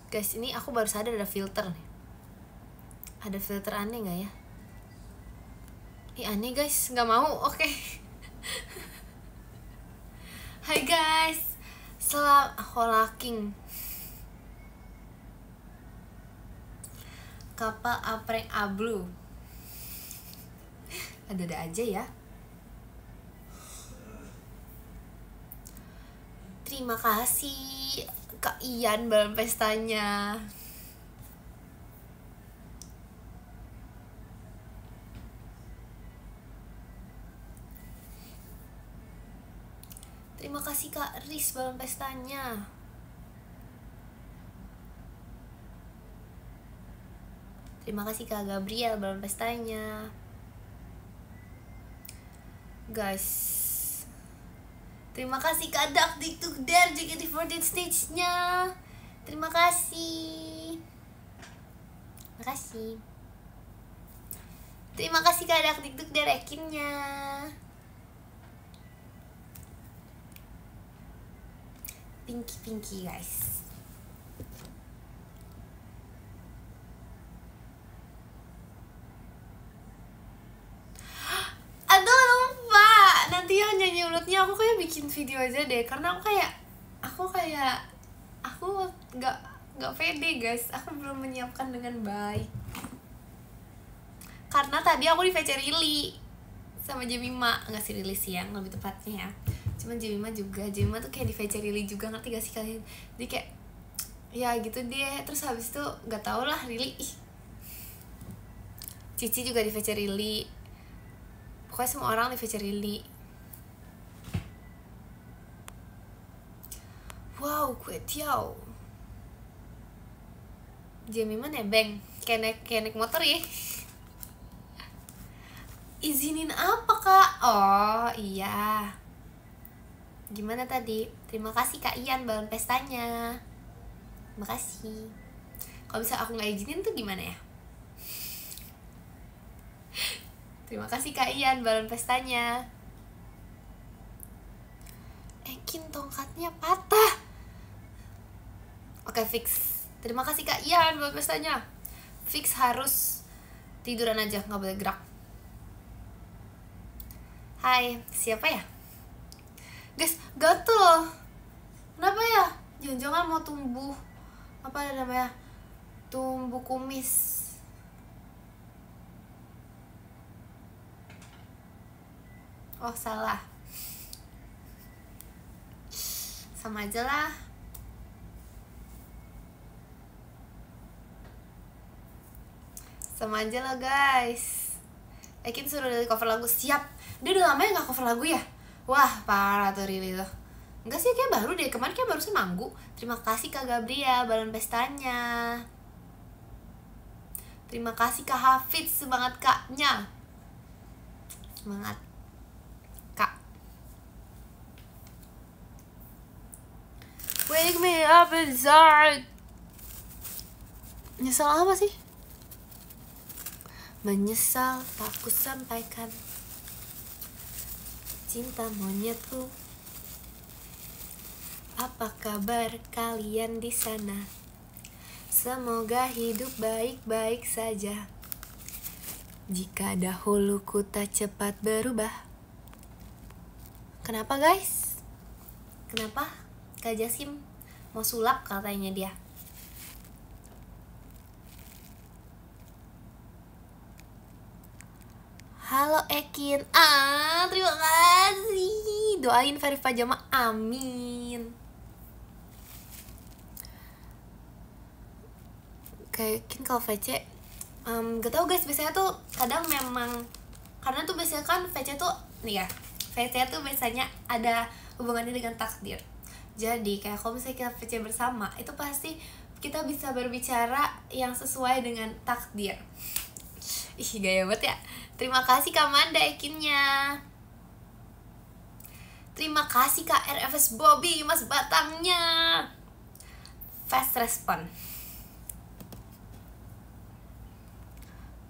Guys, ini aku baru sadar ada filter nih. Ada filter aneh gak ya? Ih aneh guys, gak mau, oke. Hai guys, holaking kapal apreng ablu. Ada aja ya. Terima kasih Kak Ian balon pestanya. Terima kasih Kak Riz balon pestanya. Terima kasih Kak Gabriel balon pestanya. Guys, terima kasih Kak Dak Diktukder JKT48 stage-nya. Terima kasih. Makasih. Terima kasih Kak Dak Diktukder rekinnya. Pinky guys. Aduh lupa. Nanti yang nyanyi ulutnya aku kayak bikin video aja deh. Karena aku nggak pede guys. Aku belum menyiapkan dengan baik. Karena tadi aku di VC Rili sama Jemima. Nggak sih Rili siang lebih tepatnya ya. Cuman Jemima juga, Jemima tuh kayak di VC Rili juga, ngerti gak sih kalian? Jadi kayak ya gitu deh. Terus habis itu nggak tau lah Rili. Cici juga di VC Rili. Pokoknya semua orang di VC Rili. Wow, kue tiaw. Jemima nebeng kayak naik motor ya. Izinin apa Kak? Oh iya. Gimana tadi? Terima kasih Kak Ian balon pestanya. Makasih. Kalau bisa aku nggak izinin tuh gimana ya? Terima kasih Kak Ian balon pestanya. Ekin tongkatnya patah. Oke fix. Terima kasih Kak Ian balon pestanya. Fix harus tiduran aja, nggak boleh gerak. Hai, siapa ya? Guys, gatel. Kenapa ya? Jangan-jangan mau tumbuh apa namanya? Tumbuh kumis. Oh, salah. Sama aja lah. Sama aja lah, guys. Ekin suruh dari cover lagu. Siap. Dia udah lama ya gak cover lagu ya? Wah, parah tuh Rili tuh. Enggak sih, kayak baru deh. Kemarin kayak barusan manggu. Terima kasih Kak Gabriel balon pestanya. Terima kasih Kak Hafid, semangat Kaknya. Semangat Kak. Wake me up inside. Nyesal apa sih? Menyesal tak ku sampaikan cinta monyetku. Apa kabar kalian di sana? Semoga hidup baik-baik saja. Jika dahuluku tak cepat berubah. Kenapa guys? Kenapa? Kak Jasim mau sulap katanya dia. Halo Ekin. Terima kasih. Doain Ferry Pajama, amin. Kayak Ekin kalau VC gak tau guys, biasanya tuh kadang memang karena tuh biasanya kan VC tuh nih ya, VC tuh biasanya ada hubungannya dengan takdir. Jadi kayak kalau misalnya kita VC bersama, itu pasti kita bisa berbicara yang sesuai dengan takdir. Ih, gaya banget ya. Terima kasih Kak Manda Ekinnya. Terima kasih Kak RFS Bobby Mas Batangnya. Fast respon.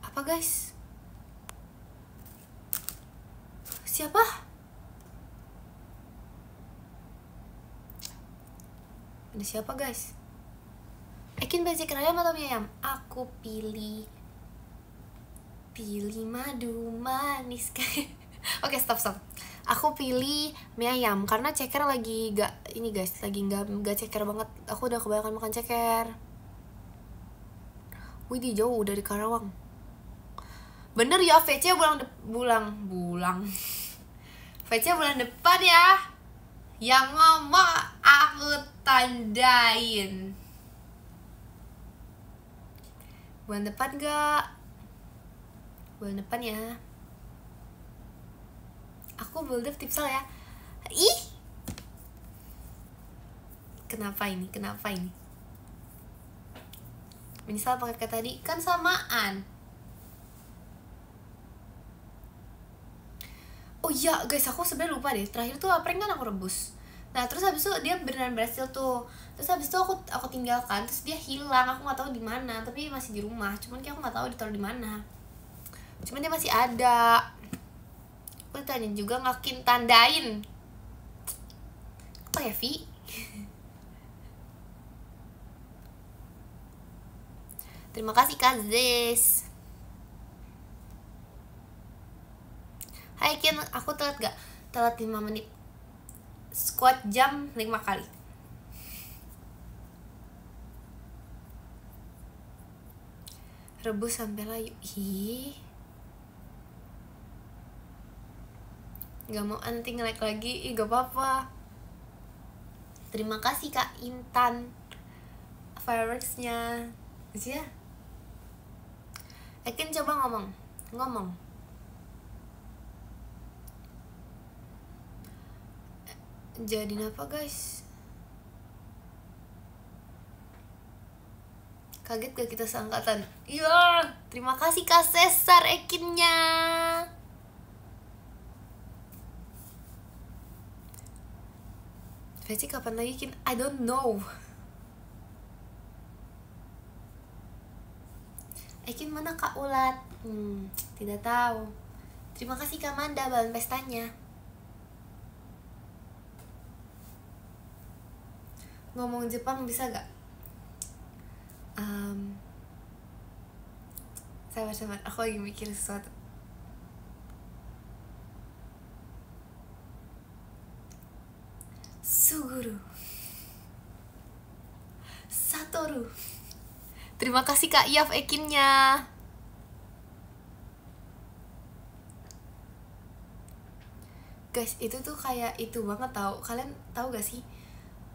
Apa guys? Siapa? Ada siapa guys? Ekin basic ayam atau mie ayam? Aku pilih madu manis kayak Oke, stop. Aku pilih mie ayam karena ceker lagi gak ini guys, lagi gak ceker banget. Aku udah kebanyakan makan ceker. Wih, di jauh dari Karawang. Bener ya, VC bulan VC bulan depan ya. Yang ngomong aku tandain. Bulan depan gak? Bulan depan ya. Aku builder tipsal ya. Ih, kenapa ini? Misal pakai kayak tadi kan samaan. Oh iya guys, aku sebenarnya lupa deh. Terakhir tuh prank kan aku rebus. Nah terus habis itu dia beneran berhasil tuh. Terus habis itu aku tinggalkan. Terus dia hilang. Aku nggak tahu di mana. Tapi masih di rumah. Cuman kayak aku nggak tahu ditaruh di mana. Cuman dia masih ada. Aku tanya juga ngakin tandain. Apa ya Vi? Terima kasih Kak Zes. Hai Ken, aku telat gak? Telat 5 menit. Squat jam 5 kali. Rebus sampai layu. Ih, gak mau anti nge-like lagi. Ih, gak apa-apa. Terima kasih Kak Intan fireworksnya. Ya. Ken coba ngomong. Jadiin apa guys? Kaget gak kita seangkatan? Iya, terima kasih Kak Cesar Ekinnya. Veci kapan lagi Kin? I don't know. Ekin mana Kak Ulat? Tidak tahu. Terima kasih Kak Manda bahan pestanya. Ngomong Jepang bisa gak? Sabar, aku lagi mikir sesuatu. Suguru, Satoru. Terima kasih Kak Yaf Ekinnya. Guys, itu tuh kayak itu banget tau. Kalian tahu gak sih?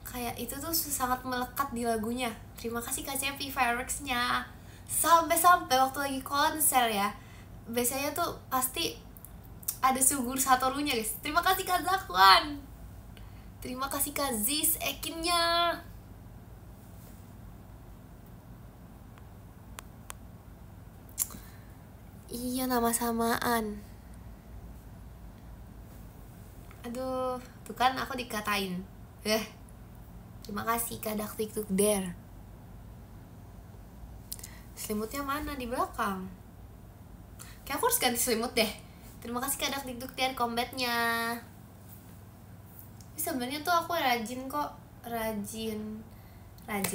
Kayak itu tuh sangat melekat di lagunya. Terima kasih Kak Cepi fireworksnya. Sampai waktu lagi konser ya, biasanya tuh pasti ada Suguru Satorunya guys. Terima kasih Kak Zakwan. Terima kasih Kak Ziz Ekinnya. Iya, nama samaan. Aduh, tuh kan aku dikatain. Terima kasih Kak Daktik Tuk Der. Selimutnya mana? Di belakang. Kayak aku harus ganti selimut deh. Terima kasih Kak Daktik Tuk Der combatnya. Sebenarnya tuh aku rajin kok. Rajin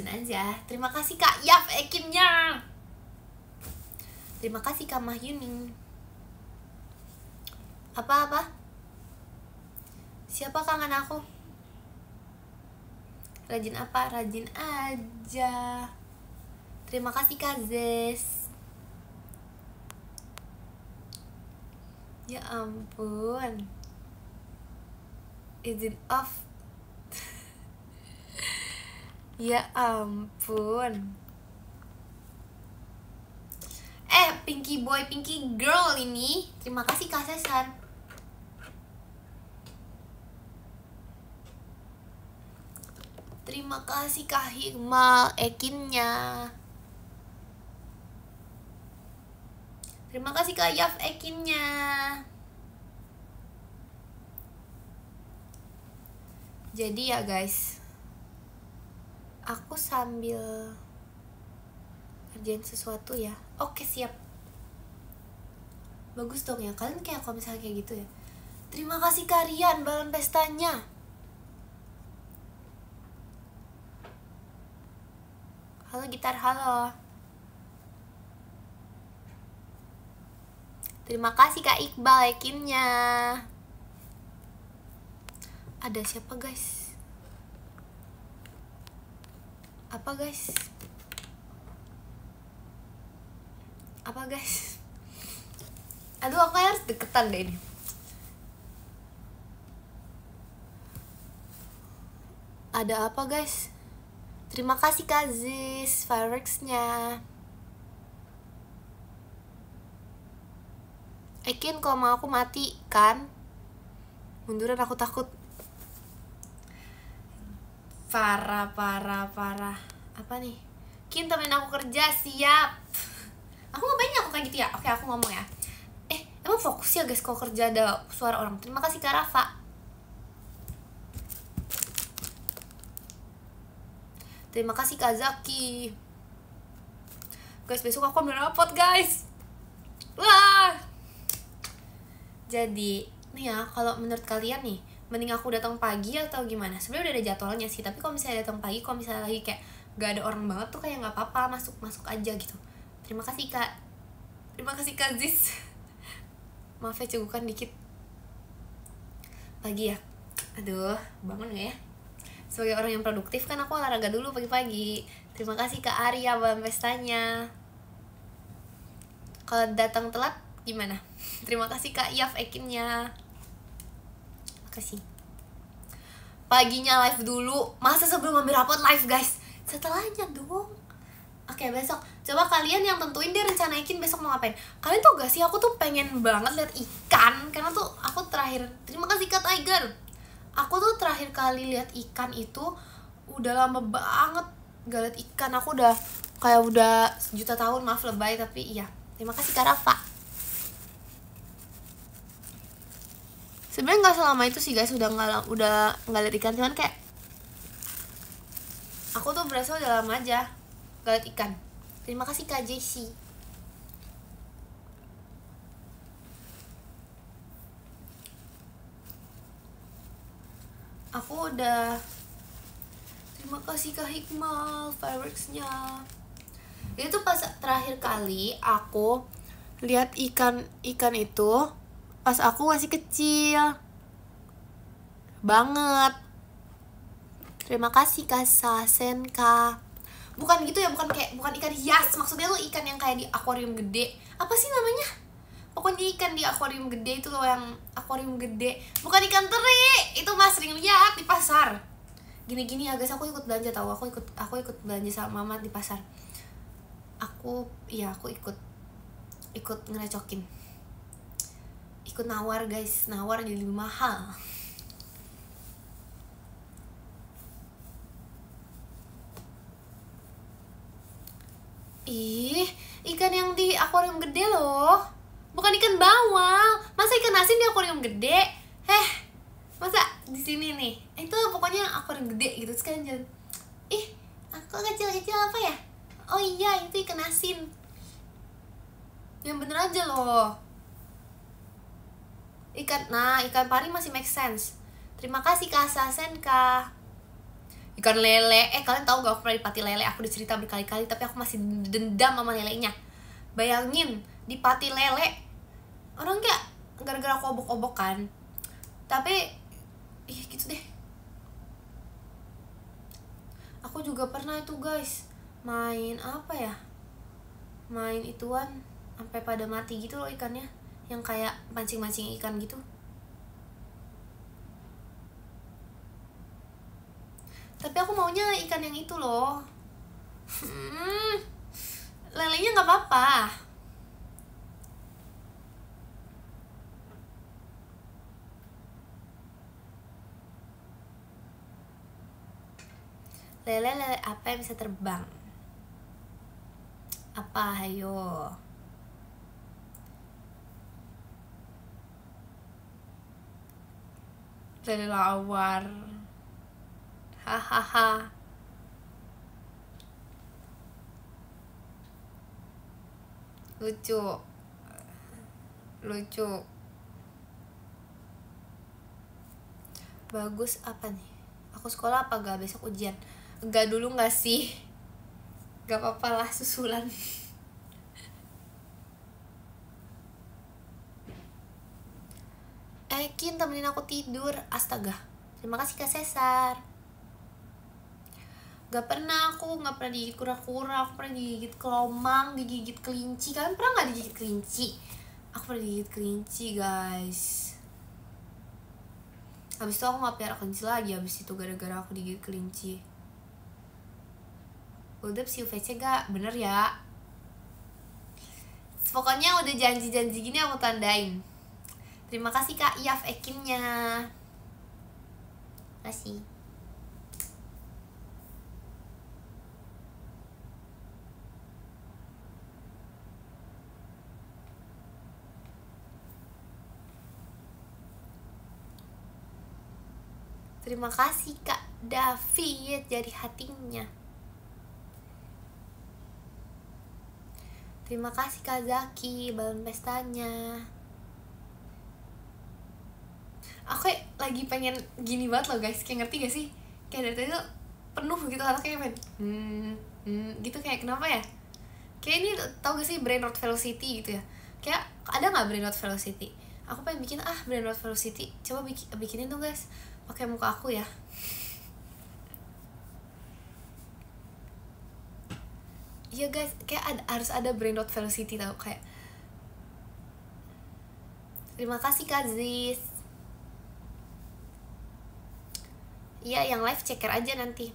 aja. Terima kasih Kak Yaf Ekinnya. Terima kasih Kak Mahyuning. Apa? Siapa kangen aku? Rajin apa? Rajin aja. Terima kasih Kak Zes. Ya ampun. Izin off. Ya ampun. Pinky boy, Pinky girl ini. Terima kasih Kak Cesar. Terima kasih Kak Hikmal Ekinnya. Terima kasih Kak Yaf Ekinnya. Jadi ya guys, aku sambil kerjain sesuatu ya. Oke, siap. Bagus dong ya, kalian kayak kalau misalnya kayak gitu ya. Terima kasih Karian bahan pestanya. Halo gitar, halo. Terima kasih Kak Iqbal like-innya. Ada siapa guys? Apa guys? Apa guys? Aduh, aku harus deketan deh ini. Ada apa guys? Terima kasih Kak Ziz fireworks-nya. Ekin, kalau mau aku mati kan? Munduran, aku takut. Parah. Apa nih? Kin, temenin aku kerja, siap. Aku ngapain aku kayak gitu ya? Oke, aku ngomong ya. Emang fokus ya guys kalau kerja ada suara orang. Terima kasih Kak Rafa. Terima kasih Kak Zaki. Guys, besok aku ambil rapot guys. Wah. Jadi nih ya, kalau menurut kalian nih, mending aku datang pagi atau gimana? Sebenarnya udah ada jadwalnya sih, tapi kalau misalnya datang pagi, kalau misalnya lagi kayak gak ada orang banget tuh kayak nggak apa-apa, masuk aja gitu. Terima kasih Kak. Terima kasih Kak Ziz. Maaf ya cegukan dikit. Pagi ya. Aduh, bangun gak ya? Sebagai orang yang produktif kan aku olahraga dulu pagi-pagi. Terima kasih Kak Arya buat pestanya. Kalau datang telat gimana? Terima kasih Kak Yaf Ekinnya. Makasih. Paginya live dulu. Masa sebelum ngambil rapot live guys? Setelahnya dong. Oke, besok coba kalian yang tentuin deh rencana Ekin besok mau ngapain. Kalian tau gak sih, aku tuh pengen banget lihat ikan. Karena tuh aku terakhir, terima kasih Kak Tiger, aku tuh terakhir kali lihat ikan itu udah lama banget gak lihat ikan. Aku udah kayak udah sejuta tahun, maaf lebay tapi iya. Terima kasih Kak Rafa. Sebenarnya nggak selama itu sih guys, udah nggak lihat ikan, cuman kayak aku tuh berasa udah lama aja gak lihat ikan. Terima kasih Kak JC. Aku udah. Terima kasih Kak Hikmal fireworks-nya. Itu pas terakhir kali aku lihat ikan itu pas aku masih kecil banget. Terima kasih Kak Sasenka. Bukan gitu ya, bukan ikan hias. Maksudnya tuh ikan yang kayak di akuarium gede. Apa sih namanya? Pokoknya ikan di akuarium gede itu loh, yang akuarium gede. Bukan ikan teri. Itu Mas sering lihat di pasar. Gini-gini ya guys, aku ikut belanja tahu. Aku ikut belanja sama Mama di pasar. Aku ikut ngerecokin. Ikut nawar guys, nawar jadi lebih mahal. Ih, ikan yang di akuarium gede loh. Bukan ikan bawal. Masa ikan asin di akuarium gede? Masa di sini nih. Itu pokoknya akuarium gede gitu. Sekarang jalan. Ih, aku kecil-kecil apa ya? Oh iya, itu ikan asin. Yang bener aja loh. Ikan pari masih make sense. Terima kasih Kak Sasenka. Ikan lele, kalian tahu gak aku pernah di Pati Lele? Aku udah cerita berkali-kali tapi aku masih dendam sama lelenya. Bayangin di Pati Lele orang kayak gara-gara aku obok-obok kan. Tapi gitu deh. Aku juga pernah itu guys, main apa ya, main ituan sampai pada mati gitu loh ikannya, yang kayak mancing-mancing ikan gitu. Tapi aku maunya ikan yang itu loh. Lelenya nggak apa-apa. Lele apa yang bisa terbang? Apa, ayo? Lele lawar. Hahaha. Lucu. Bagus apa nih? Aku sekolah apa gak? Besok ujian. Enggak dulu gak sih? Gak apa-apa lah susulan. Kin temenin aku tidur. Astaga, terima kasih Kak Cesar. Gak pernah digigit kura-kura. Aku pernah digigit kelomang, digigit kelinci. Kalian pernah gak digigit kelinci? Aku pernah digigit kelinci guys. Habis itu aku gak pelihara kelinci lagi. Habis itu gara-gara aku digigit kelinci. Udah si UVC gak? Bener ya. Pokoknya udah janji-janji gini aku tandain. Terima kasih Kak Iaf Ekinnya. Kasih. Terima kasih Kak David dari hatinya. Terima kasih Kak Zaki balon pestanya. Aku lagi pengen gini banget loh guys, kayak ngerti gak sih? Kayak dari tadi tuh penuh gitu anaknya pengen gitu, kayak kenapa ya? Kayak ini tau gak sih brain rot velocity gitu ya? Kayak ada gak brain rot velocity? Aku pengen bikin brain rot velocity. Coba bikinin dong guys, pakai muka aku ya. Iya guys, kayak harus ada brain rot velocity tau, kayak. Terima kasih Kak Ziz. Iya, yang live ceker aja nanti.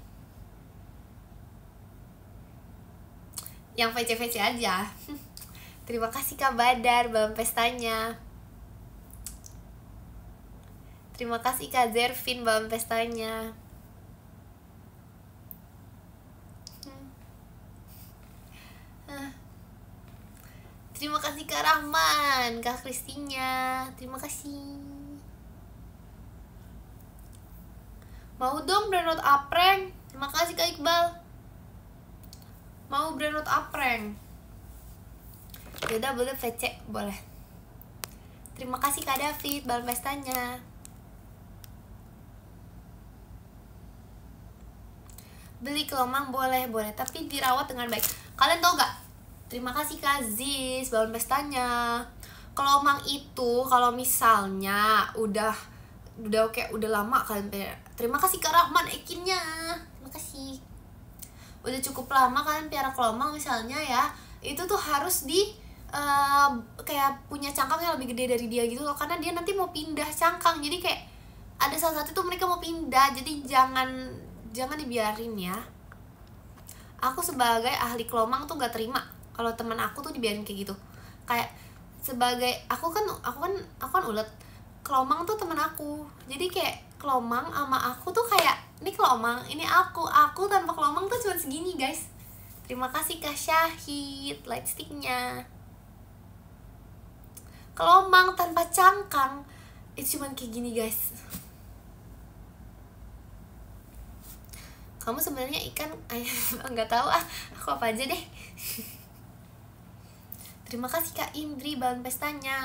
Yang VC-VC aja. Terima kasih Kak Badar balon pestanya. Terima kasih Kak Zervin balon pestanya. Terima kasih Kak Rahman, Kak Kristinya. Terima kasih. Mau dong brand rot apreng. Terima kasih Kak Iqbal. Mau brand rot apreng. Yaudah boleh VC, boleh. Terima kasih Kak David balon pestanya. Beli kelomang boleh, tapi dirawat dengan baik. Kalian tau gak? Terima kasih Kak Ziz balon pestanya. Kelomang itu kalau misalnya udah oke, udah lama kalian pelihara. Terima kasih Kak Rahman Ekinnya. Terima kasih. Udah cukup lama kalian pelihara kelomang misalnya ya, itu tuh harus di kayak punya cangkang yang lebih gede dari dia gitu loh, karena dia nanti mau pindah cangkang. Jadi kayak ada salah satu tuh mereka mau pindah, jadi jangan dibiarin ya. Aku sebagai ahli kelomang tuh gak terima kalau teman aku tuh dibiarin kayak gitu. Kayak sebagai aku kan ulet, kelomang tuh teman aku. Jadi kayak kelomang sama aku tuh kayak ini kelomang, ini aku tanpa kelomang tuh cuma segini guys. Terima kasih Kak Syahid light sticknya. Kelomang tanpa cangkang itu cuma kayak gini guys. Kamu sebenarnya ikan nggak tahu aku apa aja deh. Terima kasih Kak Indri balon pestanya.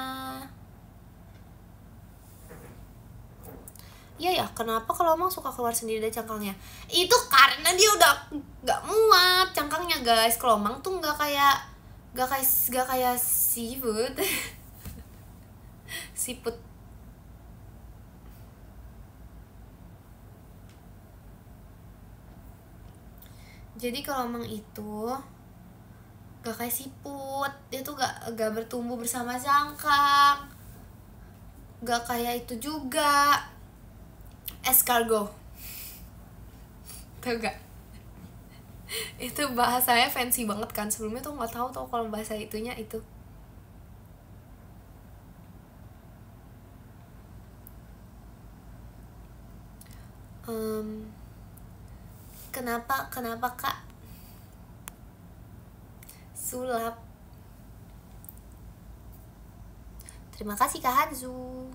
Iya ya, kenapa kelomang suka keluar sendiri dari cangkangnya? Itu karena dia udah nggak muat cangkangnya guys. Kelomang tuh nggak kayak seafood. Siput. Jadi kelomang itu gak kayak siput, dia tuh gak bertumbuh bersama cangkang. Gak kayak itu juga escargot. Tau gak? Itu bahasanya fancy banget kan. Sebelumnya tuh gak tahu kalau bahasa itunya itu. Kenapa Kak? Sulap. Terima kasih Kak Hanzu.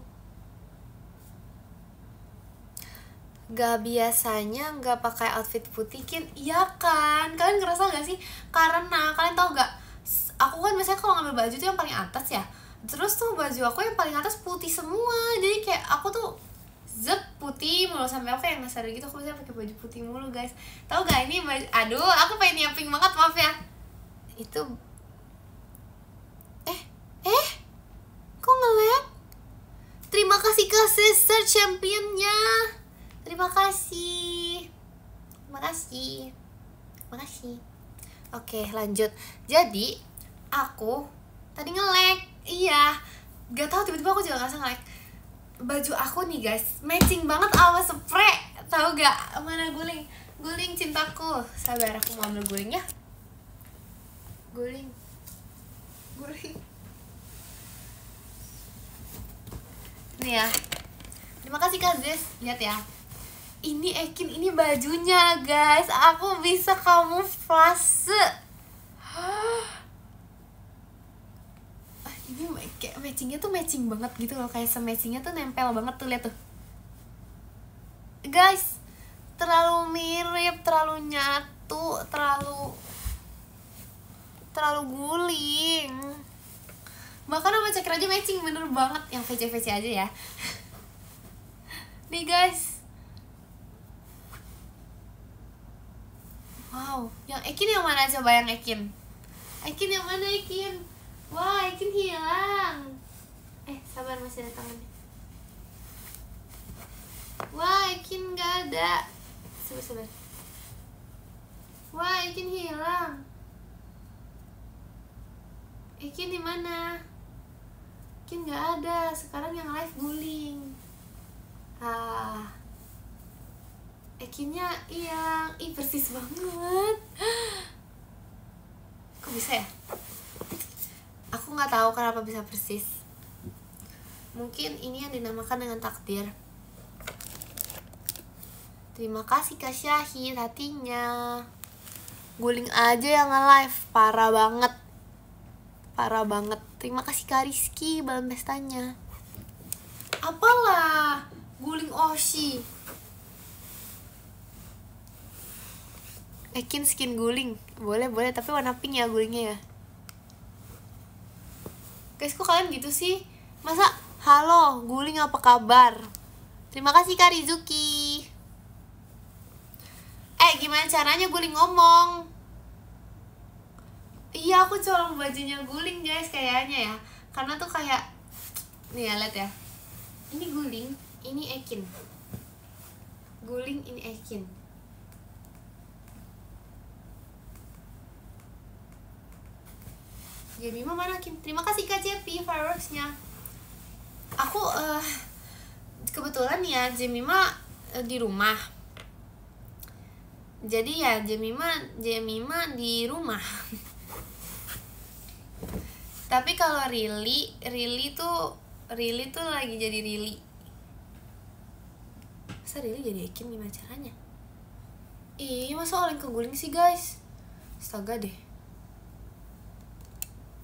Gak biasanya gak pakai outfit putih Kin. Iya kan, kalian ngerasa gak sih? Karena kalian tau gak, aku kan biasanya kalau ngambil baju tuh yang paling atas ya. Terus tuh baju aku yang paling atas putih semua. Jadi kayak aku tuh Zep putih mulu, sampai aku kayak nggak sadar gitu aku bisa pakai baju putih mulu guys. Tahu gak ini baju, aduh aku pengen nyiapin banget, maaf ya. Itu kok nge-lag? Terima kasih ke Sister Championnya. Terima kasih. Oke lanjut. Jadi aku tadi nge-lag. Iya, gak tahu tiba-tiba aku juga ngerasa nge-lag. Baju aku nih guys matching banget sama spray. Tahu gak? Mana guling? Guling cintaku. Sabar, aku mau ambil guling ya. Guling. Nih ya. Terima kasih Kak Zes. Lihat ya. Ini Ekin, ini bajunya guys. Aku bisa kamuflase. Ini kayak matchingnya tuh matching banget gitu loh. Kayak se-matchingnya tuh nempel banget tuh, lihat tuh. Guys, terlalu mirip, terlalu nyatu, terlalu guling. Bahkan sama ceker aja matching, bener banget. Yang VC aja ya. Nih guys. Wow, yang Ekin yang mana, coba yang Ekin? Ekin yang mana Ekin? Wah, Ekin hilang. Sabar, masih ada tangannya. Wah, Ekin gak ada. Sabar. Wah, Ekin hilang. Ekin di mana? Ekin gak ada. Sekarang yang live guling. Ekinnya hilang. Ih, persis banget. Kok bisa ya? Aku nggak tahu kenapa bisa persis. Mungkin ini yang dinamakan dengan takdir. Terima kasih Kak Syahid hatinya. Guling aja yang nge-live, parah banget. Terima kasih Kak Rizky balon pestanya. Apalah, guling Oshi. Ekin skin guling, boleh tapi warna pink ya gulingnya ya. Guys, kok kalian gitu sih? Masa halo guling apa kabar? Terima kasih Kak Rizuki. Gimana caranya guling ngomong? Iya, aku colong bajunya guling guys kayaknya ya. Karena tuh kayak nih ya, lihat ya. Ini guling, ini Ekin. Guling, ini Ekin. Jemima mana Kim? Terima kasih Kak Cepi fireworksnya. Aku kebetulan ya Jemima di rumah. Jadi ya Jemima di rumah. Tapi kalau Rili tuh lagi jadi Rili. Masa Rili jadi Ekin gimana caranya? Masa oleng keguling sih guys? Astaga deh.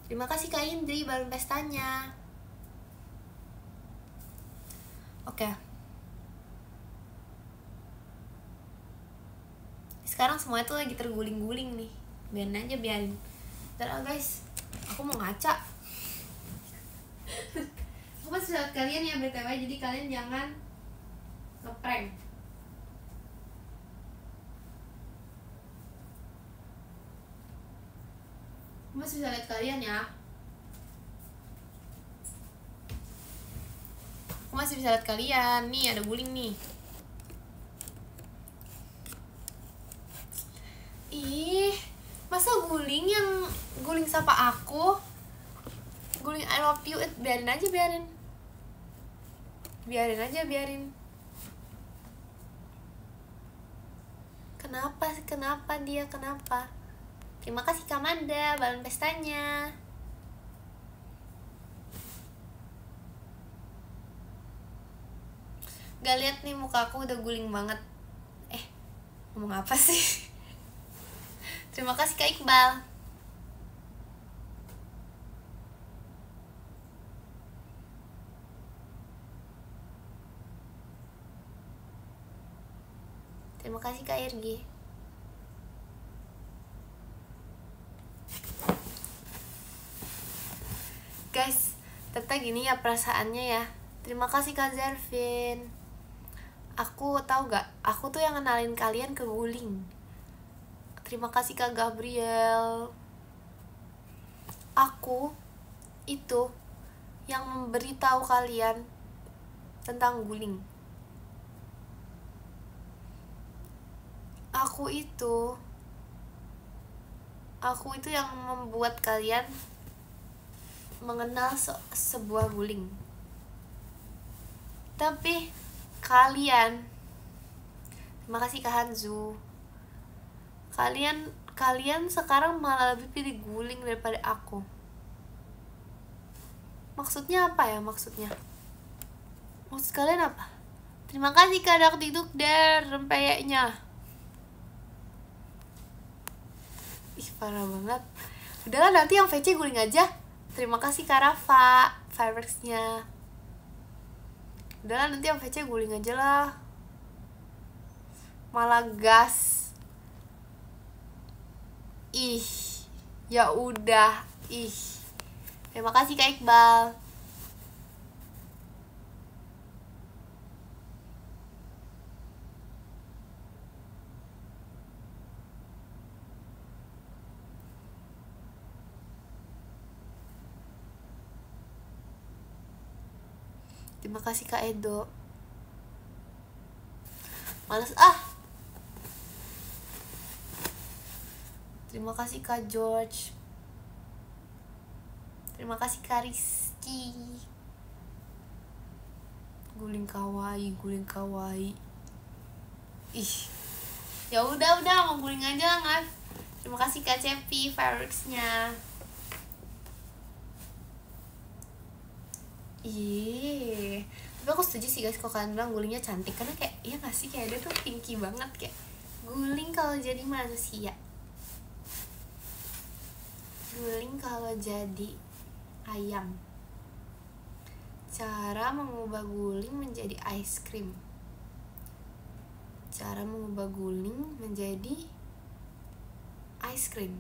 Terima kasih Kak Indri balon pestanya. Oke. Sekarang semuanya tuh lagi terguling-guling nih. Biarin. Ntar guys, aku mau ngaca. Aku masih lihat kalian ya BTW, jadi kalian jangan ngeprank. Masih bisa lihat kalian ya. Aku masih bisa lihat kalian. Nih ada guling nih. Masa guling yang guling sapa aku? Guling I love you, biarin aja. Kenapa dia? Terima kasih Kamanda balon pestanya. Gak lihat nih muka aku udah guling banget. Ngomong apa sih? Terima kasih Kak Iqbal. Terima kasih Kak Irgi. Guys, tetap gini ya perasaannya ya. Terima kasih Kak Zervin. Aku tahu gak, aku tuh yang kenalin kalian ke guling. Terima kasih Kak Gabriel. Aku itu yang memberitahu kalian tentang guling. Aku itu yang membuat kalian mengenal sebuah guling. Tapi kalian, terima kasih Kak Hanzu, kalian sekarang malah lebih pilih guling daripada aku. Maksudnya apa ya? Maksud kalian apa? Terima kasih Kak Dakdikduk der rempeyeknya. Ih parah banget. Udahlah nanti yang VC guling aja. Terima kasih Kak Rafa fireworksnya. Udahlah nanti yang VC guling aja lah. Malah gas. Ih, ya udah. Ih. Terima kasih Kak Iqbal. Terima kasih Kak Edo. Males ah. Terima kasih Kak George. Terima kasih Kak Rizky. Guling kawaii. Ih. Ya udah mau guling aja lah, Ngaf. Terima kasih Kak Cepi fireworksnya. Iya, tapi aku setuju sih guys kalau kalian bilang gulingnya cantik, karena kayak iya gak sih, kayak dia tuh pinky banget, kayak guling kalau jadi manusia, guling kalau jadi ayam. Cara mengubah guling menjadi ice cream. Cara mengubah guling menjadi ice cream.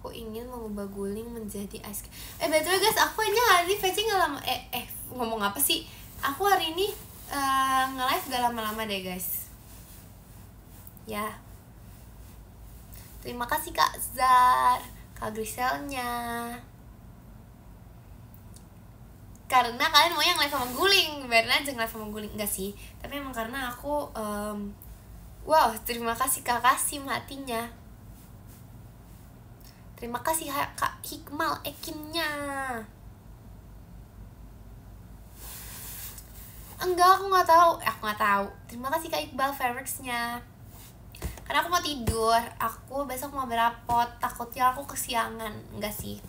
Aku ingin mengubah guling menjadi ice cream. Betul guys, aku aja hari ini VC gak lama. Ngomong apa sih? Aku hari ini nge-live gak lama-lama deh guys. Ya. Terima kasih Kak Zar, Kak Griselnya. Karena kalian mau yang live sama guling, biarin aja live sama guling. Enggak sih, tapi emang karena aku wow, terima kasih Kak Kasim hatinya. Terima kasih Kak Hikmal Ekinnya. Enggak, aku nggak tahu. Terima kasih Kak Iqbal fireworksnya. Karena aku mau tidur, aku besok mau berapot, takutnya aku kesiangan. Enggak sih,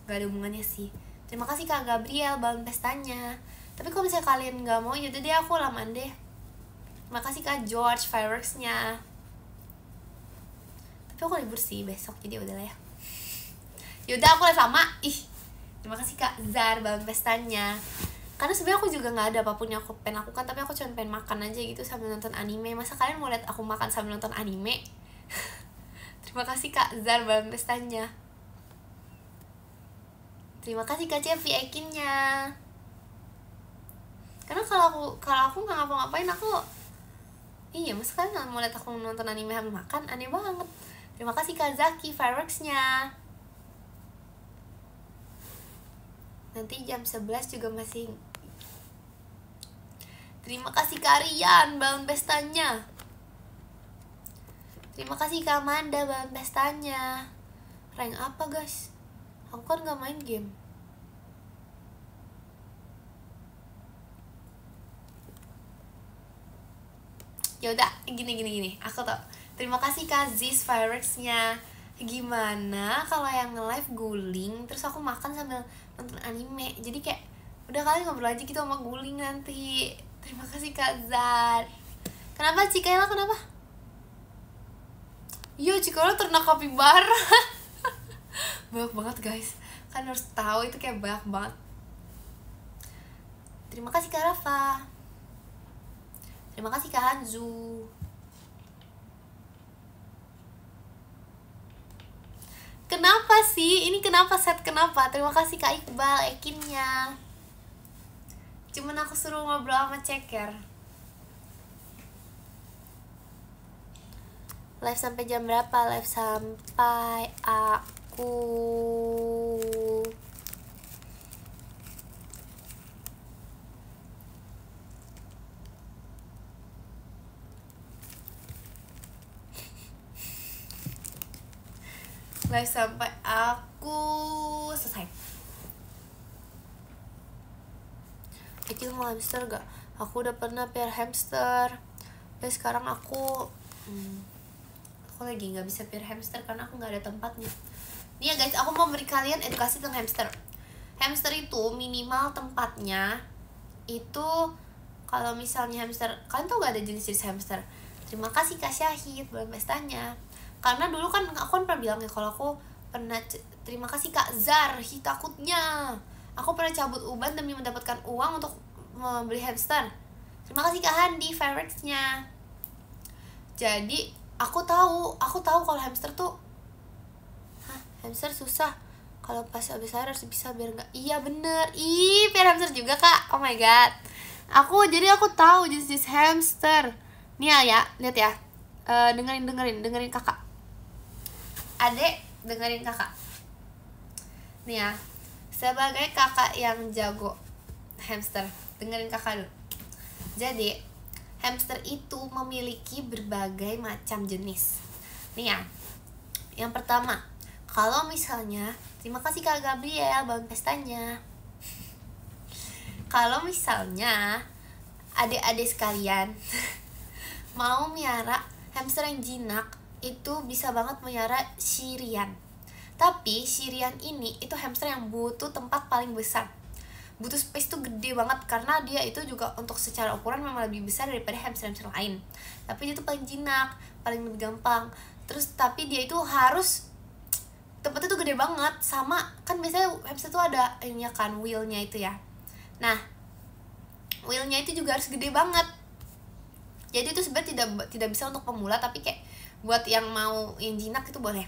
nggak ada hubungannya sih. Terima kasih Kak Gabriel balon pestanya. Tapi kalau misalnya kalian nggak mau, yaudah deh aku lamaan deh. Terima kasih Kak George fireworksnya. Tapi aku libur sih besok, jadi udahlah ya. Yaudah aku live sama. Terima kasih Kak Zar balon pestanya. Karena sebenarnya aku juga nggak ada apapun yang aku pengen lakukan, tapi aku cuma pengen makan aja gitu sambil nonton anime. Masa kalian mau lihat aku makan sambil nonton anime? Terima kasih Kak Zar balon pestanya. Terima kasih Kak Cevi Ekinnya. Karena kalau aku nggak ngapa-ngapain, aku masa kalian nggak mau lihat aku nonton anime sambil makan? Aneh banget. Terima kasih Kak Zaki fireworksnya. Nanti jam 11 juga masih. Terima kasih Kak Rian balon pestanya. Terima kasih Kak Amanda balon pestanya. Rank apa guys? Aku kan gak main game. Yaudah, gini. Aku tau. Terima kasih Kak Ziz fireworksnya. Gimana kalau yang nge-live guling terus aku makan sambil nonton anime, jadi kayak udah kalian ngobrol aja gitu sama guling nanti. Terima kasih Kak Zar. Kenapa Cikaela, kenapa? Yo Cikaela ternak kapibara. Banyak banget guys, kan harus tahu itu kayak banyak banget. Terima kasih Kak Rafa. Terima kasih Kak Hanzu. Kenapa sih? Ini kenapa set kenapa? Terima kasih Kak Iqbal Ekinnya. Cuman aku suruh ngobrol sama ceker. Live sampai jam berapa? Live sampai aku live sampai aku selesai. Kecil mau hamster gak? Aku udah pernah pelihara hamster. Tapi sekarang aku lagi nggak bisa pelihara hamster karena aku nggak ada tempatnya. Nih ya guys, aku mau beri kalian edukasi tentang hamster. Hamster itu minimal tempatnya itu, kalau misalnya hamster, kalian tau gak ada jenis-jenis hamster? Terima kasih Kak Syahid, bulan pestanya. Karena dulu kan aku pernah bilang ya, kalau aku pernah terima kasih Kak Zar, takutnya aku pernah cabut uban demi mendapatkan uang untuk membeli hamster. Terima kasih Kak Handi favorites-nya. Jadi aku tahu kalau hamster tuh hamster susah. Kalau pas habis air harus bisa biar enggak. Iya bener. Pelihara hamster juga Kak. Oh my god. Aku tahu jenis hamster. Nih ya, lihat ya. Dengerin Kakak. Adek, dengerin Kakak. Nih ya. Sebagai kakak yang jago hamster, dengerin Kakak dulu. Jadi, hamster itu memiliki berbagai macam jenis. Nih ya. Yang pertama, kalau misalnya, terima kasih Kak Gabriel bangun pestanya. Kalau misalnya adik-adik sekalian mau miara hamster yang jinak, itu bisa banget miara Syrian. Tapi Syrian ini itu hamster yang butuh tempat paling besar. Butuh space tuh gede banget, karena dia itu juga untuk secara ukuran memang lebih besar daripada hamster-hamster lain. Tapi dia tuh paling jinak, paling lebih gampang. Terus tapi dia itu harus tempatnya tuh gede banget. Sama kan biasanya hamster tuh ada ini kan, wheelnya itu ya. Nah, wheelnya itu juga harus gede banget. Jadi itu sebenarnya tidak bisa untuk pemula, tapi kayak buat yang mau yang jinak itu boleh.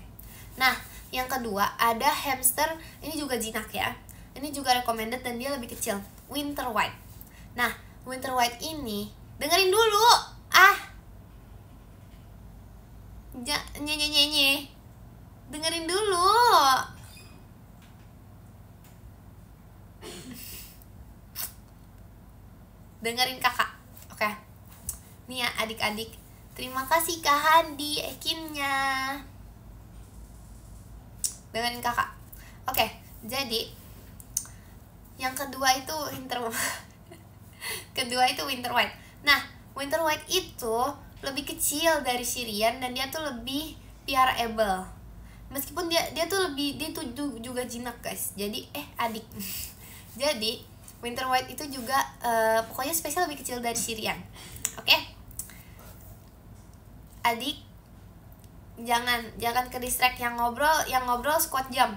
Nah, yang kedua ada hamster, ini juga jinak ya. Ini juga recommended dan dia lebih kecil, Winter White. Nah, Winter White ini, dengerin dulu. Nyenye. Dengerin dulu. Dengerin Kakak. Oke. Nih ya adik-adik. Terima kasih Kak Handi ekinnya. Dengerin Kakak. Oke, jadi yang kedua itu Winter White. Nah, Winter White itu lebih kecil dari Syrian dan dia tuh lebih piarable. Meskipun dia tuh juga jinak guys. Jadi adik. Jadi Winter White itu juga pokoknya spesial lebih kecil dari Syrian. Oke? Adik, jangan ke distract. Yang ngobrol squat jam.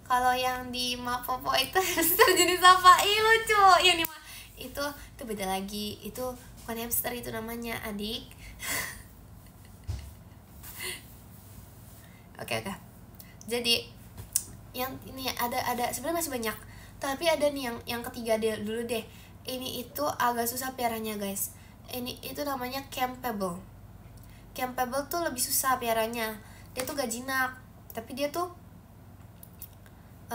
Kalau yang di Mapopo itu hamster jenis apa? Lucu. Yang itu beda lagi. Itu bukan hamster, itu namanya adik. Oke. Jadi yang ini ada sebenarnya masih banyak. Tapi ada nih yang ketiga dulu deh. Ini itu agak susah piaranya guys. Itu namanya Campbell. Campbell tuh lebih susah piaranya. Dia tuh gak jinak, tapi dia tuh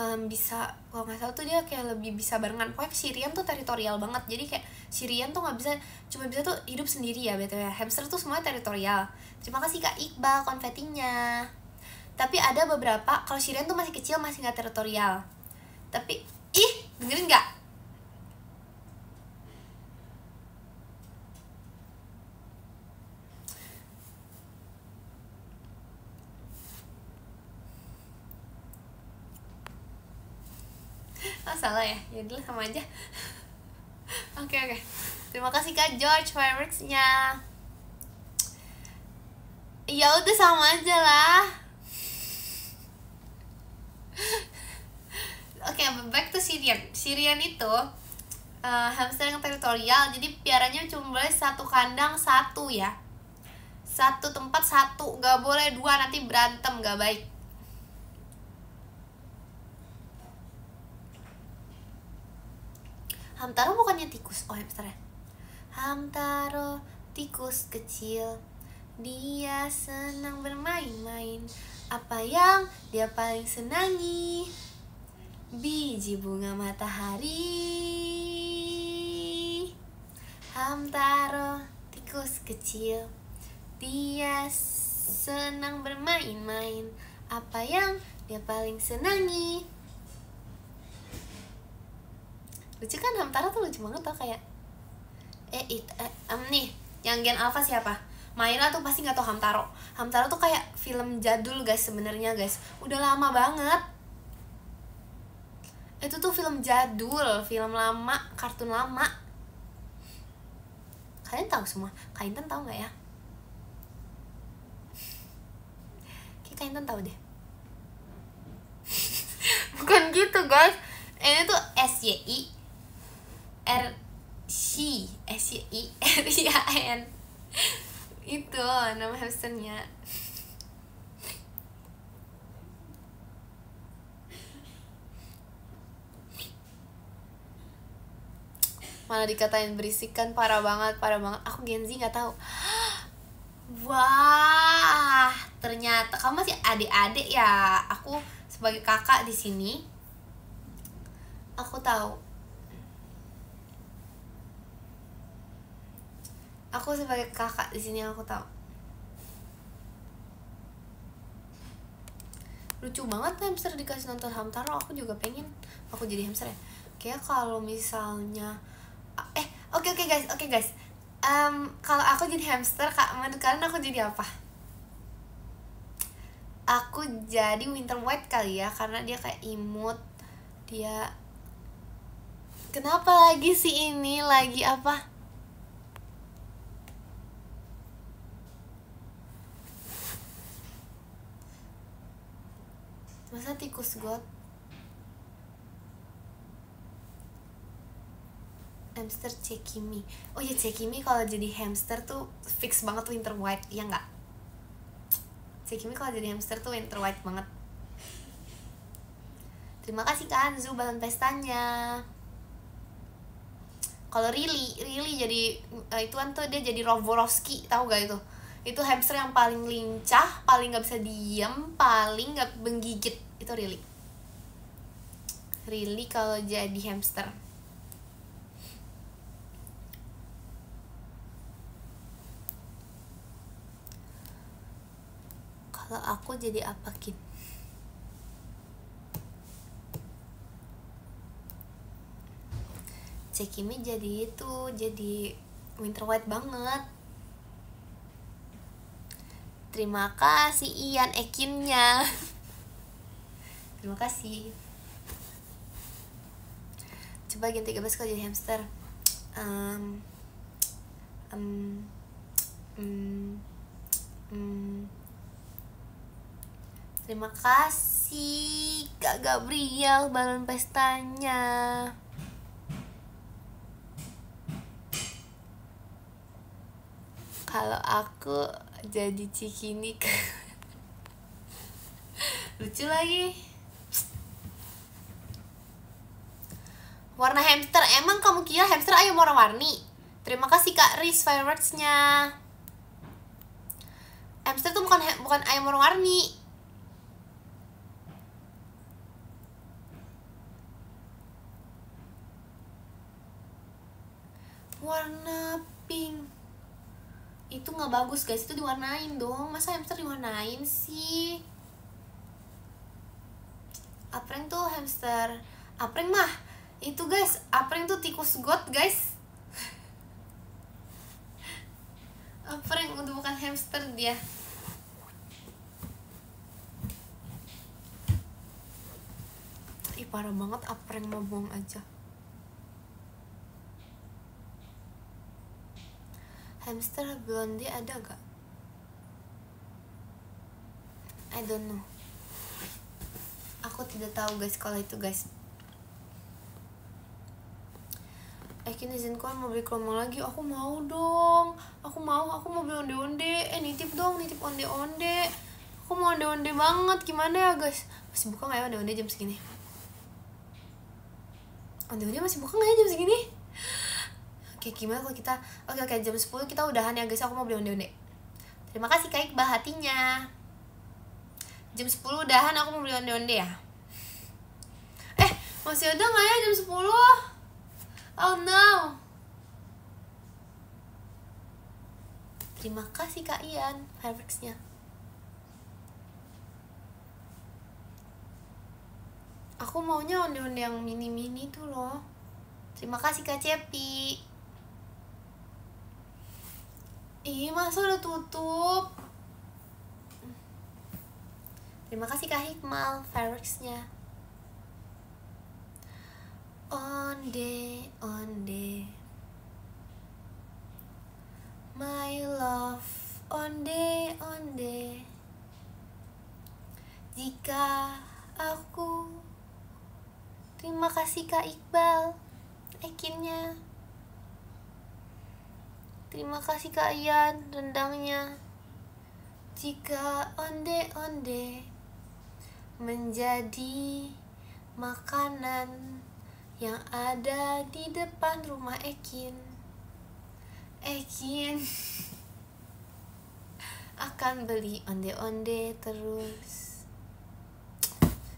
bisa, kalau nggak salah tuh dia kayak lebih bisa barengan. Pokoknya Syrian tuh teritorial banget. Jadi kayak Syrian tuh cuma bisa tuh hidup sendiri ya betul ya. Hamster tuh semuanya teritorial. Terima kasih Kak Iqbal konfetinya. Tapi ada beberapa, kalau Syrian tuh masih kecil, masih nggak teritorial. Tapi dengerin nggak? Salah ya dulu sama aja. Oke. Terima kasih Kak George favorites-nya. Ya udah sama aja lah. Oke, back to Syrian. Syrian itu hamster yang teritorial. Jadi piaranya cuma boleh satu kandang satu ya. Satu tempat satu, gak boleh dua, nanti berantem, gak baik. Hamtaro bukannya tikus, oh hamster ya. Hamtaro tikus kecil, dia senang bermain-main. Apa yang dia paling senangi? Biji bunga matahari. Hamtaro tikus kecil, dia senang bermain-main. Apa yang dia paling senangi? Lucu kan, Hamtaro tuh lucu banget tau, kayak nih yang Gen Alpha siapa? Maira tuh pasti nggak tau Hamtaro. Hamtaro tuh kayak film jadul guys sebenarnya guys, udah lama banget. Itu tuh film jadul, film lama, kartun lama. Kalian tahu semua? Kak Intan tahu nggak ya? Kayak Kak Intan tahu deh. Bukan gitu guys, ini tuh SYIRIAN itu nama hamsternya. Malah dikatain berisik kan, parah banget. Aku Gen Z nggak tahu. Wah, ternyata kamu masih adik-adik ya. Aku sebagai kakak di sini, aku tahu. Aku sebagai kakak di sini aku tahu. Lucu banget hamster dikasih nonton Hamtaro. Aku juga pengen aku jadi hamster ya. Kayak kalau misalnya oke guys. Kalau aku jadi hamster, Kak, menurut kalian aku jadi apa? Aku jadi Winter White kali ya, karena dia kayak imut. Dia kenapa lagi sih ini lagi apa? Masa tikus got? Hamster Cekimi. Oh ya, Cekimi kalau jadi hamster tuh fix banget Winter White, ya nggak? Cekimi kalau jadi hamster tuh Winter White banget. Terima kasih Kak Anzu balon pestanya. Kalau Rili jadi ituan tuh, dia jadi Rovorowski, tahu gak itu? Itu hamster yang paling lincah, paling nggak bisa diem, paling nggak menggigit, itu Rili kalau jadi hamster. Kalau aku jadi apa, Kit? Cekimi jadi itu, jadi Winter White banget. Terima kasih Ian Ekinnya. Terima kasih. Coba Gen 13 kalau jadi hamster. Terima kasih Kak Gabriel balon pestanya. Kalau aku jadi Cikini. Lucu lagi. Warna hamster, emang kamu kira hamster ayam warna-warni? Terima kasih Kak Riz fireworks-nya. Hamster tuh bukan ayam warna-warni. Warna pink itu nggak bagus guys, itu diwarnain dong. Masa hamster diwarnain sih? Apreng tuh hamster. Apreng mah itu guys, Apreng tuh tikus got guys. Apreng udah bukan hamster dia. Ih parah banget, Apreng mau buang aja. Hamster blondie ada gak? I don't know. Aku tidak tahu guys kalau itu guys. Ekin izinkan mau beli kromo lagi. Aku mau dong. Aku mau beli onde-onde. Nitip dong, nitip onde-onde. Aku mau onde-onde banget. Gimana ya guys? Masih buka gak ya onde-onde jam segini? Onde-onde masih buka gak ya jam segini? Oke, gimana kalau kita Oke, jam 10 kita udahan ya guys. Aku mau beli onde-onde. Terima kasih Kak Iqbal hatinya. Jam 10 udahan, aku mau beli onde-onde ya. Masih ada gak ya jam 10? Oh no. Terima kasih Kak Ian fireworksnya. Aku maunya onde-onde yang mini-mini tuh loh. Terima kasih Kak Cepi. Ih, masa udah tutup? Terima kasih Kak Hikmal fireworksnya. Onde, onde, my love, onde, onde. Jika aku. Terima kasih Kak Iqbal Ekinnya. Terima kasih Kak Ian rendangnya. Jika onde-onde menjadi makanan yang ada di depan rumah Ekin akan beli onde-onde terus.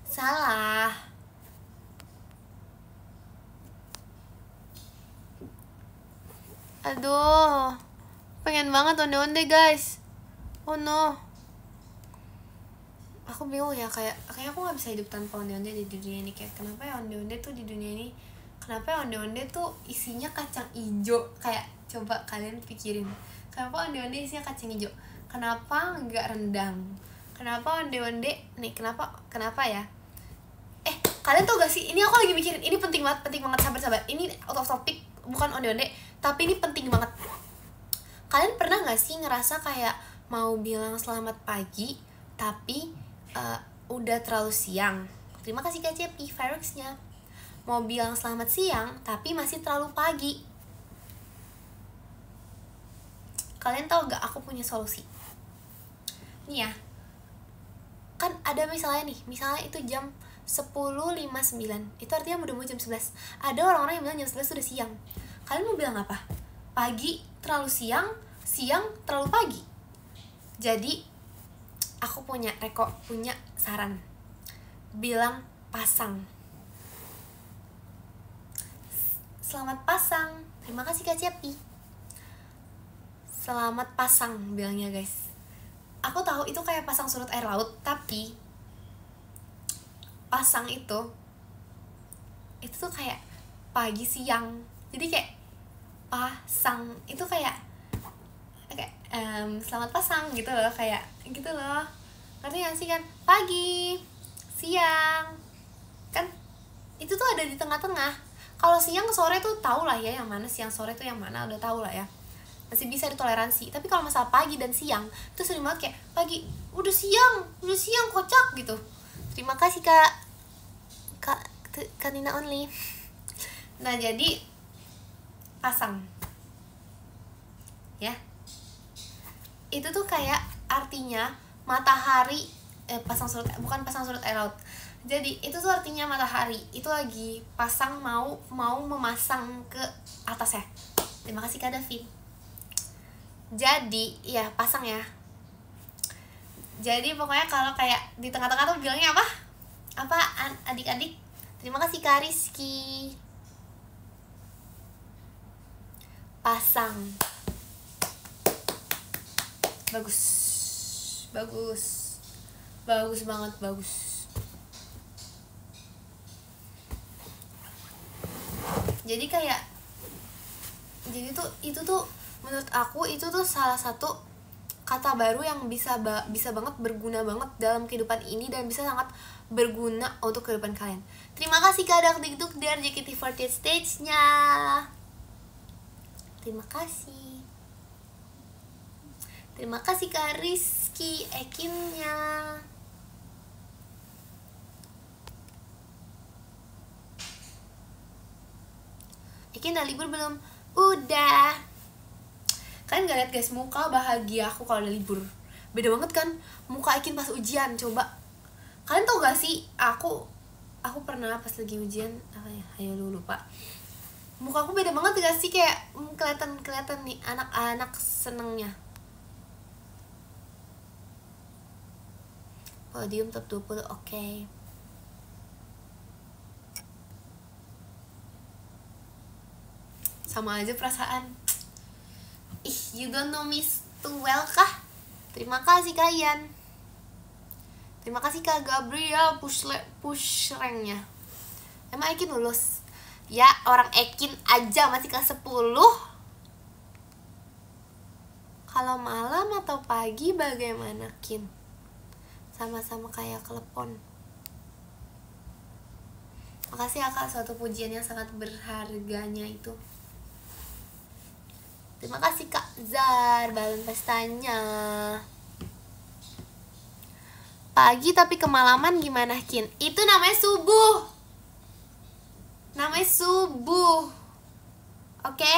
Salah. Aduh, pengen banget onde-onde guys. Oh no. Aku bingung ya, kayaknya aku nggak bisa hidup tanpa onde-onde di dunia ini. Kayak kenapa ya onde-onde tuh di dunia ini, kenapa ya onde-onde tuh isinya kacang ijo? Kayak coba kalian pikirin, kenapa onde-onde isinya kacang ijo? Kenapa nggak rendang? Kenapa onde-onde nih, kenapa ya? Kalian tau gak sih, ini aku lagi mikirin, ini penting banget, sabar, ini out of topic, bukan onde-onde, tapi ini penting banget. Kalian pernah gak sih ngerasa kayak mau bilang selamat pagi tapi udah terlalu siang? Terima kasih Kak Cepi fireworksnya. Mau bilang selamat siang tapi masih terlalu pagi. Kalian tau gak aku punya solusi? Nih ya, kan ada misalnya itu jam 10.59, itu artinya udah mau jam 11. Ada orang-orang yang bilang jam 11 udah siang. Kalian mau bilang apa? Pagi terlalu siang, siang terlalu pagi. Jadi aku punya saran. Bilang pasang. Selamat pasang. Terima kasih Kak Cepi. Selamat pasang bilangnya guys. Aku tahu itu kayak pasang surut air laut, tapi pasang itu tuh kayak pagi siang. Jadi kayak pasang itu kayak selamat pasang gitu loh, kayak gitu loh. Ngerti gak sih kan? Pagi, siang, kan itu tuh ada di tengah-tengah. Kalau siang sore tuh tau lah ya yang mana siang sore tuh yang mana, udah tau lah ya, masih bisa ditoleransi. Tapi kalau masalah pagi dan siang tuh sering banget kayak pagi udah siang kocak gitu. Terima kasih Kak Nina Only. Nah jadi pasang ya, itu tuh kayak artinya matahari pasang surut, bukan pasang surut air laut. Jadi itu tuh artinya matahari itu lagi pasang, mau memasang ke atas ya. Terima kasih Kak David. Jadi ya pasang ya. Jadi pokoknya kalau kayak di tengah-tengah tuh bilangnya apa? Apaan adik-adik? Terima kasih Kak Rizky. Pasang. Bagus banget, bagus. Jadi kayak itu tuh menurut aku itu tuh salah satu kata baru yang bisa banget berguna banget dalam kehidupan ini dan bisa sangat berguna untuk kehidupan kalian. Terima kasih Kak Dakdikduk dari JKT48 stage-nya. Terima kasih Kak Rizky Ekinnya. Ekin udah libur belum? Udah. Kalian gak liat guys muka bahagia aku kalau udah libur. Beda banget kan muka Ekin pas ujian. Coba kalian tau gak sih, aku pernah pas lagi ujian apa ya, ayo lu lupa, muka aku beda banget gak sih, kayak kelihatan nih anak-anak senengnya. Podium top 20, oke. Sama aja perasaan. Ih, you don't know me too well kah? Terima kasih kalian. Terima kasih Kak Gabriel push ranknya. Emang Ekin lulus? Ya orang Ekin aja masih kelas 10. Kalau malam atau pagi bagaimana Kin? Sama-sama kayak klepon. Makasih ya Kak, suatu pujian yang sangat berharganya itu. Terima kasih Kak Zar, balon pestanya. Pagi tapi kemalaman gimana Kin? Itu namanya subuh. Namanya subuh. Oke?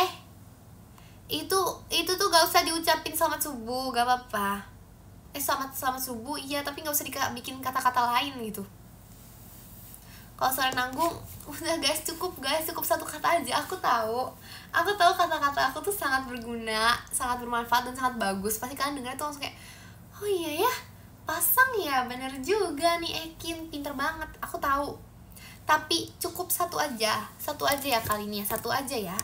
Itu tuh gak usah diucapin selamat subuh, gak apa-apa. Selamat subuh, iya, tapi gak usah bikin kata-kata lain gitu. Kalau soal nanggung, udah guys, cukup satu kata aja. Aku tahu kata-kata aku tuh sangat berguna, sangat bermanfaat dan sangat bagus. Pasti kalian dengar tuh langsung kayak, oh iya ya, pasang ya, bener juga nih Ekin, pinter banget. Aku tahu, tapi cukup satu aja ya kali ini ya, satu aja ya.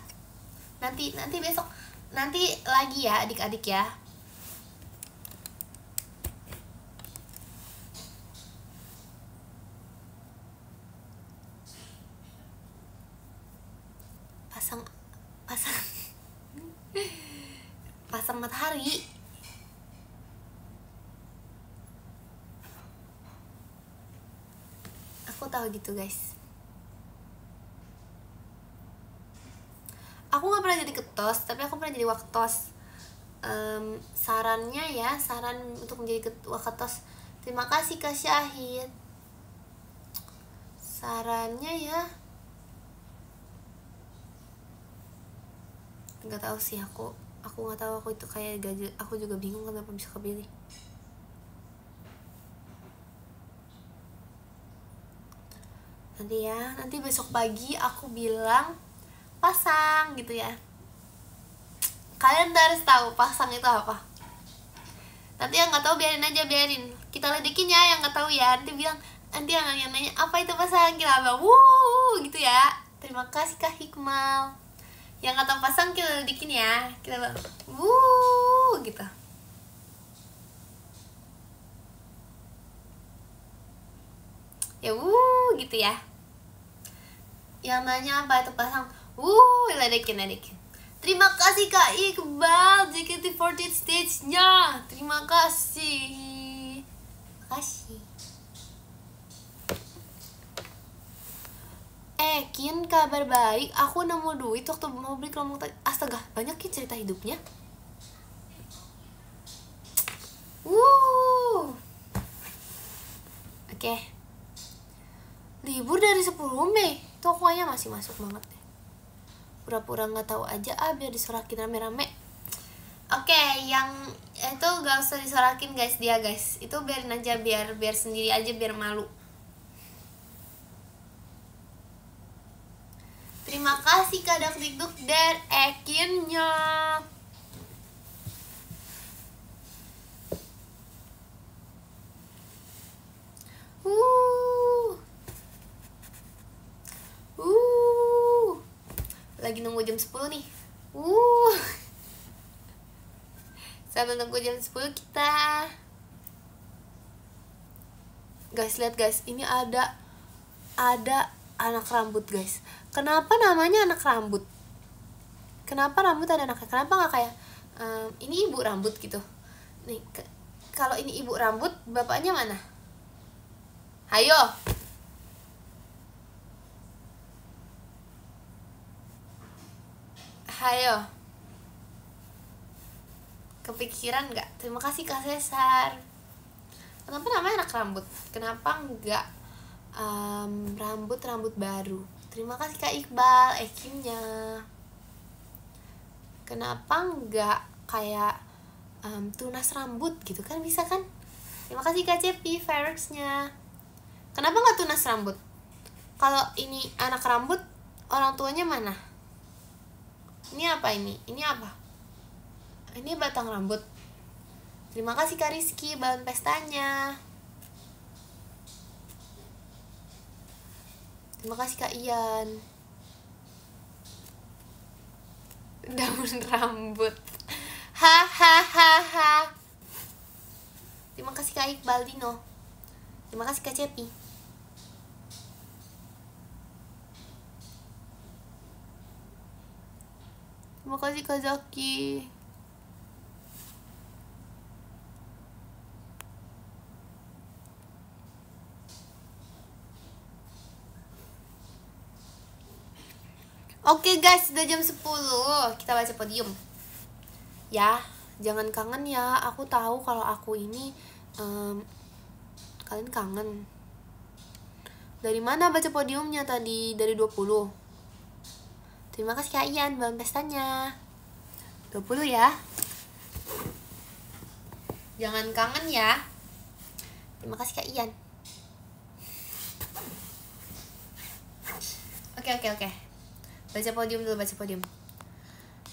Nanti besok, nanti lagi ya adik-adik ya. Pasang matahari. Aku tahu gitu guys. Aku nggak pernah jadi ketos, tapi aku pernah jadi waktos. Sarannya ya, saran untuk menjadi waketos. Terima kasih Kak Syahid. Sarannya ya, nggak tahu sih, aku nggak tahu, aku itu kayak gaji, aku juga bingung kenapa bisa kepilih. Nanti besok pagi aku bilang pasang gitu ya. Kalian harus tahu pasang itu apa. Nanti yang nggak tahu biarin aja, kita ledekin ya yang nggak tahu ya. Nanti yang nanya apa itu pasang, kita bilang wuh gitu ya. Terima kasih Kak Hikmal. Yang nggak tahu pasang kita ledekin ya, kita bilang wuh gitu. Ya wuh gitu ya. Yang nanya apa itu pasang, ledekin. Terima kasih Kak Iqbal, JKT48 stage-nya. Terima kasih. Kin, kabar baik. Aku nemu duit waktu mau beli kelompok tadi. Astaga, banyak ya cerita hidupnya. Oke. Libur dari 10 Mei. Itu aku kayaknya masih masuk banget deh. Pura-pura nggak tahu aja biar disorakin rame-rame. Oke, yang itu gak usah disorakin guys, guys. Itu biarin aja, biar sendiri aja, biar malu. Terima kasih Kak Dakdikduk dan Ekinnya. Lagi nunggu jam 10 nih. Sambil nunggu jam 10 kita. Guys, lihat guys, ini ada anak rambut guys. Kenapa namanya anak rambut? Kenapa rambut ada anaknya? Kenapa nggak kayak ini ibu rambut gitu? Nih, kalau ini ibu rambut, bapaknya mana? Hayo. Kepikiran nggak? Terima kasih Kak Cesar. Kenapa namanya anak rambut? Kenapa nggak rambut baru? Terima kasih Kak Iqbal, Ekinnya. Kenapa nggak kayak tunas rambut gitu kan, bisa kan? Terima kasih Kak Cepi, Ferex-nya. Kenapa nggak tunas rambut? Kalau ini anak rambut, orang tuanya mana? Ini apa ini? Ini apa? Ini batang rambut. Terima kasih Kak Rizky, balon pestanya. Terima kasih Kak Ian. Daun rambut. Hahaha. Terima kasih Kak Iqbal Dino. Terima kasih Kak Cepi. Terima kasih Kak Zaki. Oke guys, sudah jam 10. Kita baca podium. Ya, jangan kangen ya. Aku tahu kalau aku ini kalian kangen. Dari mana baca podiumnya tadi? Dari 20. Terima kasih Kak Ian, balon pestanya. 20 ya. Jangan kangen ya. Terima kasih Kak Ian. Oke. Baca podium dulu, baca podium.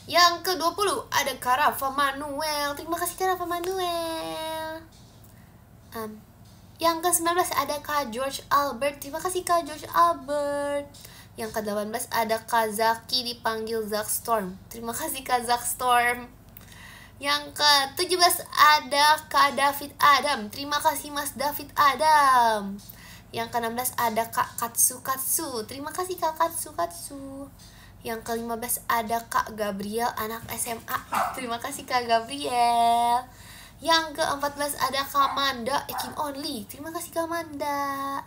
Yang ke-20 ada Kak Rafa Manuel. Terima kasih Kak Rafa Manuel. Yang ke-19 ada Kak George Albert. Terima kasih Kak George Albert. Yang ke-18 ada Kak Zaki, dipanggil Zack Storm. Terima kasih Kak Zack Storm. Yang ke-17 ada Kak David Adam. Terima kasih Mas David Adam. Yang ke-16 ada Kak Katsu. Terima kasih Kak Katsu. Yang ke-15 ada Kak Gabriel, anak SMA. Terima kasih Kak Gabriel. Yang ke-14 ada Kak Manda, Ekin Only. Terima kasih Kak Manda.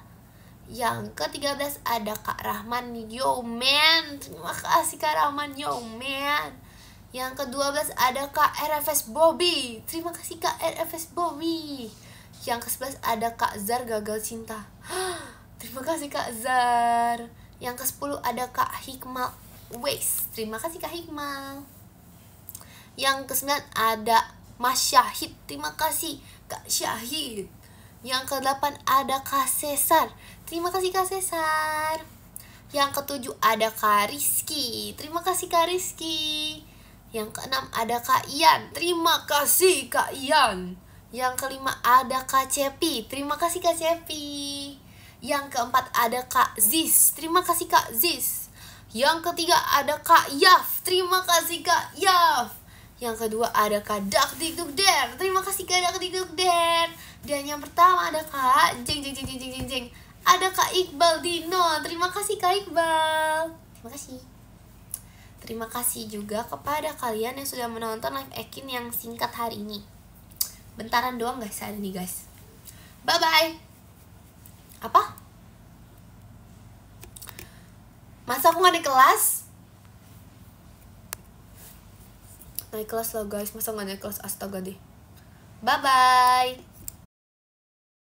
Yang ke-13 ada Kak Rahman, yo man. Terima kasih Kak Rahman, yo man. Yang ke-12 ada Kak RFS Bobby. Terima kasih Kak RFS Bobby. Yang ke-11 ada Kak Zar, gagal cinta. Terima kasih Kak Zar. Yang ke-10 ada Kak Hikmal Waste. Terima kasih Kak Hikmal. Yang ke-9 ada Mas Syahid. Terima kasih Kak Syahid. Yang ke-8 ada Kak Cesar. Terima kasih Kak Cesar. Yang ke-7 ada Kak Rizky. Terima kasih Kak Rizky. Yang ke-6 ada Kak Ian. Terima kasih Kak Ian. Yang ke-5 ada Kak Cepi. Terima kasih Kak Cepi. Yang ke-4 ada Kak Ziz. Terima kasih Kak Ziz. Yang ke-3 ada Kak Yaf. Terima kasih Kak Yaf. Yang kedua ada Kak Dakdikdukder. Terima kasih Kak Dakdikdukder. Dan yang pertama ada Kak Jeng. Ada Kak Iqbal Dino. Terima kasih Kak Iqbal. Terima kasih. Terima kasih juga kepada kalian yang sudah menonton live Ekin yang singkat hari ini. Bentaran doang guys hari ini guys. Bye bye. Apa? Masa aku gak naik kelas? Naik kelas lah guys. Masa gak naik kelas? Astaga deh. Bye bye.